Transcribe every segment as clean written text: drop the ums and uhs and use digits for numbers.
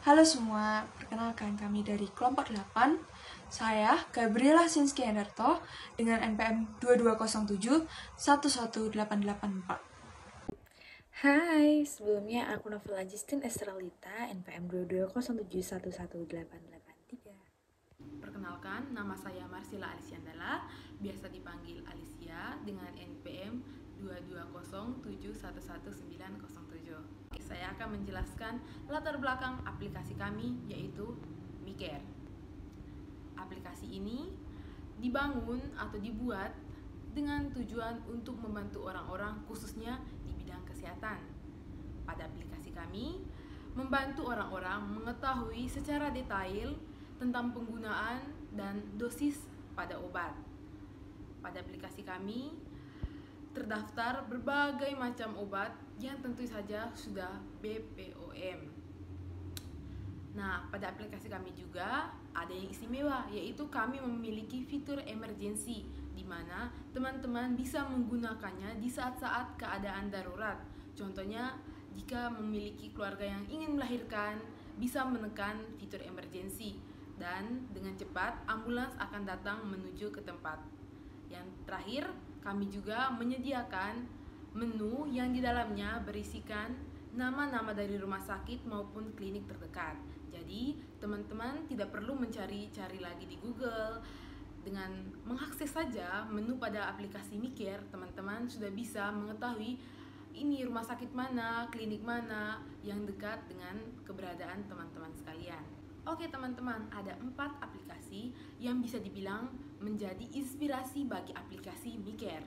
Halo semua, perkenalkan kami dari kelompok 8. Saya Gabriela Sinski Endarto dengan NPM 2207 11884. Hai, sebelumnya aku Novela Justin Estralita, NPM 2207111883. Perkenalkan, nama saya Marsila Alisiandala, biasa dipanggil Alicia dengan NPM 2207111907. Saya akan menjelaskan latar belakang aplikasi kami, yaitu Miker. Aplikasi ini dibangun atau dibuat dengan tujuan untuk membantu orang-orang khususnya di bidang kesehatan. Pada aplikasi kami, membantu orang-orang mengetahui secara detail tentang penggunaan dan dosis pada obat. Pada aplikasi kami terdaftar berbagai macam obat yang tentu saja sudah BPOM. Nah, pada aplikasi kami juga ada yang istimewa, yaitu kami memiliki fitur emergency, di mana teman-teman bisa menggunakannya di saat-saat keadaan darurat. Contohnya, jika memiliki keluarga yang ingin melahirkan, bisa menekan fitur emergency, dan dengan cepat ambulans akan datang menuju ke tempat. Yang terakhir, kami juga menyediakan menu yang di dalamnya berisikan nama-nama dari rumah sakit maupun klinik terdekat. Jadi, teman-teman tidak perlu mencari-cari lagi di Google. Dengan mengakses saja menu pada aplikasi Miker, teman-teman sudah bisa mengetahui ini rumah sakit mana, klinik mana yang dekat dengan keberadaan teman-teman sekalian. Oke teman-teman, ada 4 aplikasi yang bisa dibilang menjadi inspirasi bagi aplikasi Miker.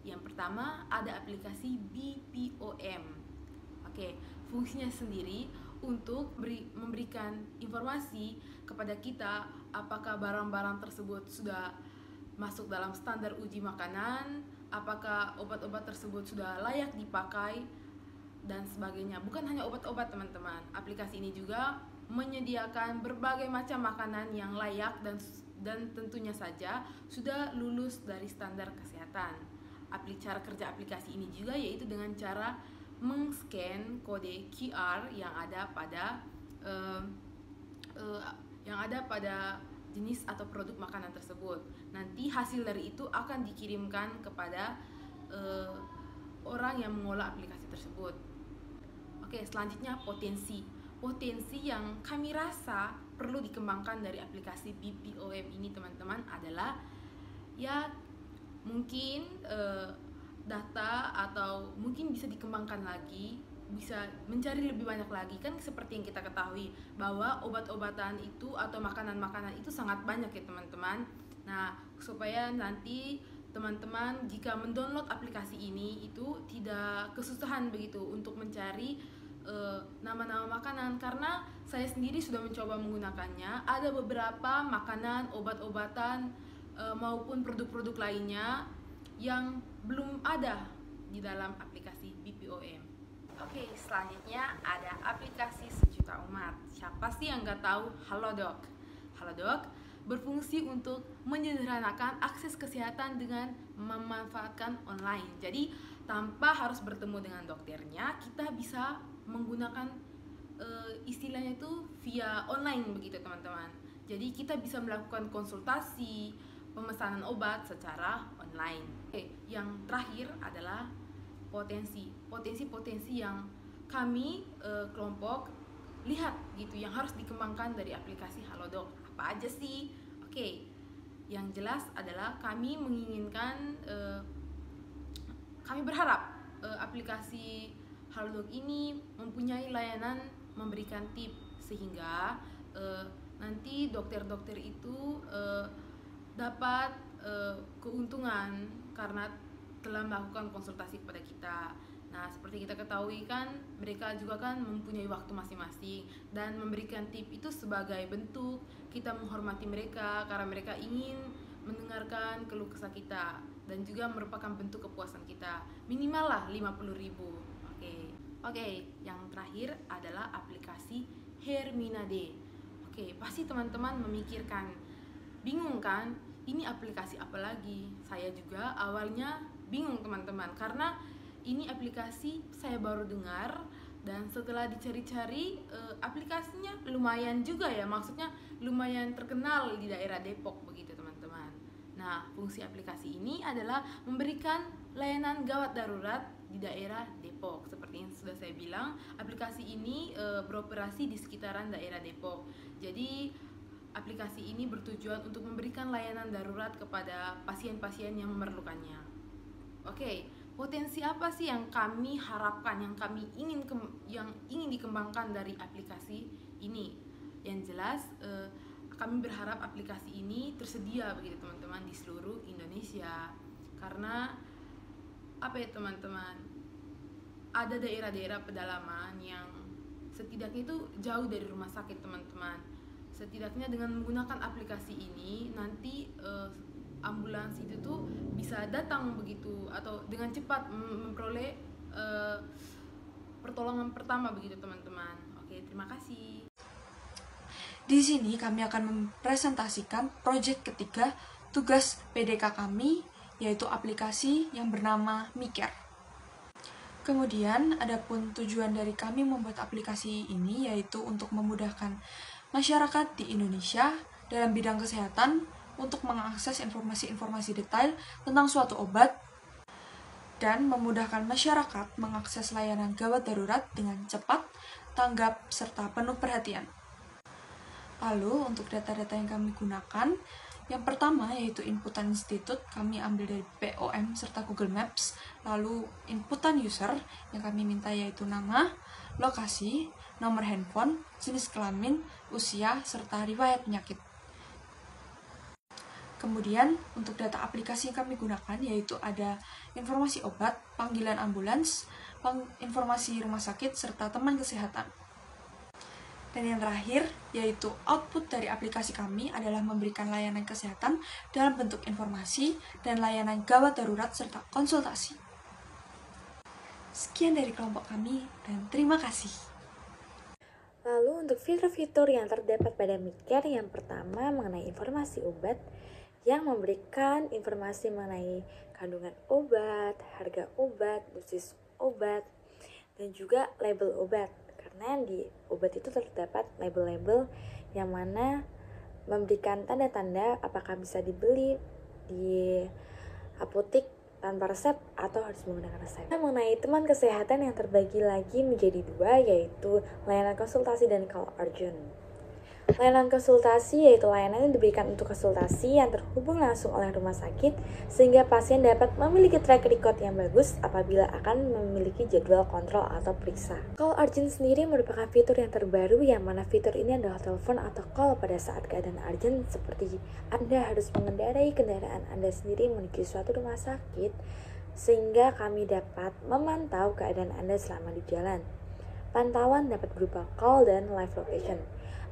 Yang pertama ada aplikasi BPOM. Oke, fungsinya sendiri untuk memberikan informasi kepada kita apakah barang-barang tersebut sudah masuk dalam standar uji makanan, apakah obat-obat tersebut sudah layak dipakai, dan sebagainya. Bukan hanya obat-obat teman-teman, aplikasi ini juga menyediakan berbagai macam makanan yang layak dan tentunya saja sudah lulus dari standar kesehatan. Cara kerja aplikasi ini juga yaitu dengan cara meng-scan kode QR yang ada pada jenis atau produk makanan tersebut. Nanti hasil dari itu akan dikirimkan kepada orang yang mengolah aplikasi tersebut. Oke, selanjutnya potensi yang kami rasa perlu dikembangkan dari aplikasi BPOM ini teman-teman adalah ya mungkin data atau mungkin bisa dikembangkan lagi, bisa mencari lebih banyak lagi. Kan seperti yang kita ketahui bahwa obat-obatan itu atau makanan-makanan itu sangat banyak ya teman-teman. Nah, supaya nanti teman-teman jika mendownload aplikasi ini itu tidak kesusahan begitu untuk mencari nama-nama makanan, karena saya sendiri sudah mencoba menggunakannya. Ada beberapa makanan, obat-obatan maupun produk-produk lainnya yang belum ada di dalam aplikasi BPOM. Oke, selanjutnya ada aplikasi Sejuta Umat. Siapa sih yang nggak tahu Halodoc? Halodoc berfungsi untuk menyederhanakan akses kesehatan dengan memanfaatkan online. Jadi tanpa harus bertemu dengan dokternya, kita bisa menggunakan istilahnya itu via online begitu teman-teman. Jadi kita bisa melakukan konsultasi, pemesanan obat secara online. Yang terakhir adalah potensi yang kami kelompok lihat gitu yang harus dikembangkan dari aplikasi Halodoc. Apa aja sih? Oke, yang jelas adalah kami menginginkan kami berharap aplikasi Halodoc ini mempunyai layanan memberikan tip sehingga nanti dokter-dokter itu dapat keuntungan karena telah melakukan konsultasi kepada kita. Nah, seperti kita ketahui kan, mereka juga kan mempunyai waktu masing-masing dan memberikan tip itu sebagai bentuk kita menghormati mereka karena mereka ingin mendengarkan keluh kesah kita dan juga merupakan bentuk kepuasan kita. Minimal lah 50.000. Oke, yang terakhir adalah aplikasi Herminade. Oke, pasti teman-teman memikirkan, bingung kan? Ini aplikasi apa lagi? Saya juga awalnya bingung teman-teman, karena ini aplikasi saya baru dengar Dan setelah dicari-cari, aplikasinya lumayan juga ya, maksudnya lumayan terkenal di daerah Depok begitu teman-teman. Nah, fungsi aplikasi ini adalah memberikan layanan gawat darurat di daerah Depok. Seperti yang sudah saya bilang, aplikasi ini beroperasi di sekitaran daerah Depok. Jadi aplikasi ini bertujuan untuk memberikan layanan darurat kepada pasien-pasien yang memerlukannya. Oke, potensi apa sih yang kami harapkan, yang ingin dikembangkan dari aplikasi ini? Yang jelas, kami berharap aplikasi ini tersedia begitu teman-teman di seluruh Indonesia. Karena apa ya teman-teman? Ada daerah-daerah pedalaman yang setidaknya itu jauh dari rumah sakit teman-teman. Setidaknya dengan menggunakan aplikasi ini nanti ambulans itu tuh bisa datang begitu atau dengan cepat memperoleh pertolongan pertama begitu teman-teman. Oke, terima kasih. Di sini kami akan mempresentasikan proyek ketiga tugas PDK kami, yaitu aplikasi yang bernama MiCare. Kemudian, adapun tujuan dari kami membuat aplikasi ini yaitu untuk memudahkan masyarakat di Indonesia dalam bidang kesehatan untuk mengakses informasi-informasi detail tentang suatu obat dan memudahkan masyarakat mengakses layanan gawat darurat dengan cepat, tanggap, serta penuh perhatian. Lalu, untuk data-data yang kami gunakan, yang pertama yaitu inputan institut, kami ambil dari POM serta Google Maps. Lalu, inputan user yang kami minta yaitu nama, lokasi, nomor handphone, jenis kelamin, usia, serta riwayat penyakit. Kemudian, untuk data aplikasi yang kami gunakan yaitu ada informasi obat, panggilan ambulans, informasi rumah sakit, serta teman kesehatan. Dan yang terakhir, yaitu output dari aplikasi kami adalah memberikan layanan kesehatan dalam bentuk informasi dan layanan gawat darurat serta konsultasi. Sekian dari kelompok kami, dan terima kasih. Lalu untuk fitur-fitur yang terdapat pada MiCare, yang pertama mengenai informasi obat, yang memberikan informasi mengenai kandungan obat, harga obat, dosis obat, dan juga label obat. Karena di obat itu terdapat label-label yang mana memberikan tanda-tanda apakah bisa dibeli di apotek tanpa resep atau harus menggunakan resep. Mengenai teman kesehatan yang terbagi lagi menjadi dua, yaitu layanan konsultasi dan call urgent. Layanan konsultasi yaitu layanan yang diberikan untuk konsultasi yang terhubung langsung oleh rumah sakit sehingga pasien dapat memiliki track record yang bagus apabila akan memiliki jadwal kontrol atau periksa. Call urgent sendiri merupakan fitur yang terbaru yang mana fitur ini adalah telepon atau call pada saat keadaan urgent seperti Anda harus mengendarai kendaraan Anda sendiri menuju suatu rumah sakit sehingga kami dapat memantau keadaan Anda selama di jalan. Pantauan dapat berupa call dan live location.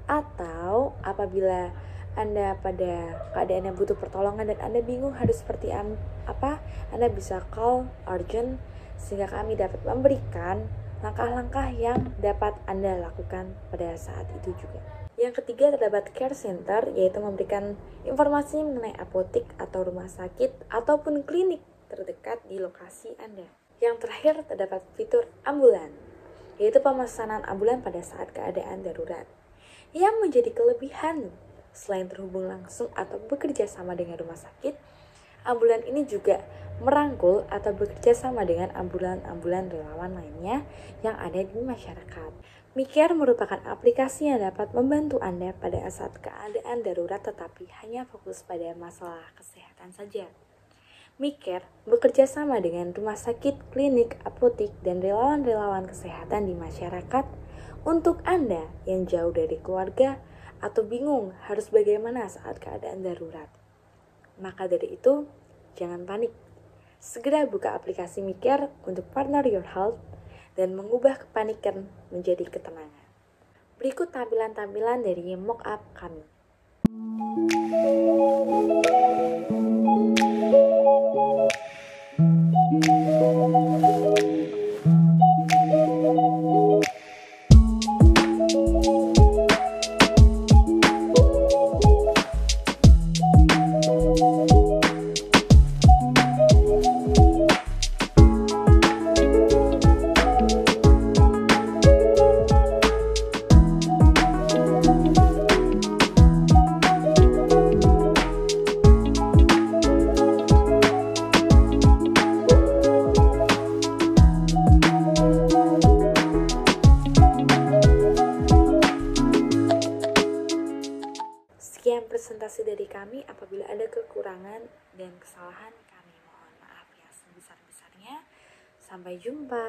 Atau apabila Anda pada keadaan yang butuh pertolongan dan Anda bingung harus seperti apa, Anda bisa call urgent sehingga kami dapat memberikan langkah-langkah yang dapat Anda lakukan pada saat itu juga. Yang ketiga terdapat care center, yaitu memberikan informasi mengenai apotek atau rumah sakit ataupun klinik terdekat di lokasi Anda. Yang terakhir terdapat fitur ambulan, yaitu pemesanan ambulan pada saat keadaan darurat. Yang menjadi kelebihan selain terhubung langsung atau bekerja sama dengan rumah sakit, ambulan ini juga merangkul atau bekerja sama dengan ambulan-ambulan relawan lainnya yang ada di masyarakat. MiCare merupakan aplikasi yang dapat membantu Anda pada saat keadaan darurat tetapi hanya fokus pada masalah kesehatan saja. MiCare bekerja sama dengan rumah sakit, klinik, apotek, dan relawan-relawan kesehatan di masyarakat untuk Anda yang jauh dari keluarga atau bingung harus bagaimana saat keadaan darurat. Maka dari itu, jangan panik. Segera buka aplikasi MiCare untuk partner your health dan mengubah kepanikan menjadi ketenangan. Berikut tampilan-tampilan dari mock-up kami. presentasi dari kami. Apabila ada kekurangan dan kesalahan, kami mohon maaf yang sebesar-besarnya. Sampai jumpa.